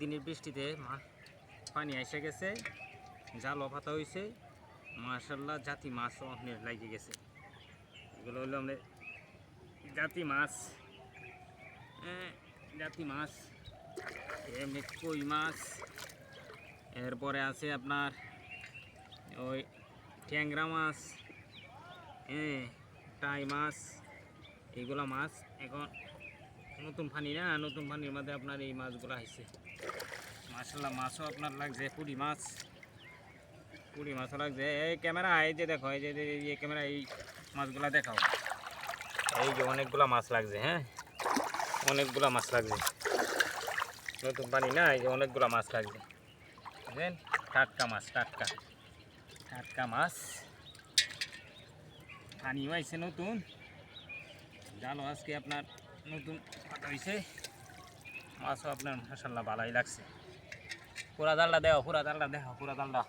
দিনের বৃষ্টিতে পানি এসে গেছে, জালও পাতা হয়েছে, মাশাআল্লাহ জাতি মাছও আপনার লাগিয়ে গেছে। এগুলো হলো আমাদের জাতি মাছ, জাতি মাছ, এমনি কই মাছ, এরপরে আছে আপনার ওই ট্যাংরা মাছ, টাই মাছ, এইগুলা মাছ এখন নতুন পানি না, নতুন পানির মধ্যে আপনার এই মাছগুলো আসছে। মাশাআল্লাহ মাছও আপনার লাগছে, পুঁটি মাছও লাগছে। এই ক্যামেরা, এই যে দেখো, এই যে এই ক্যামেরা, এই মাছগুলা দেখাও। এই যে অনেকগুলা মাছ লাগছে, হ্যাঁ অনেকগুলা মাছ লাগছে, নতুন পানি না, এই যে অনেকগুলা মাছ লাগছে, বুঝলেন? টাটকা মাছ, টাটকা মাছ, পানিও আইছে নতুন, জালও আজকে আপনার নতুন পাতা হয়েছে, মাছও আপনার মাশাআল্লাহ ভালোই লাগছে। পুরা জালটা দেখো, পুরা জালটা।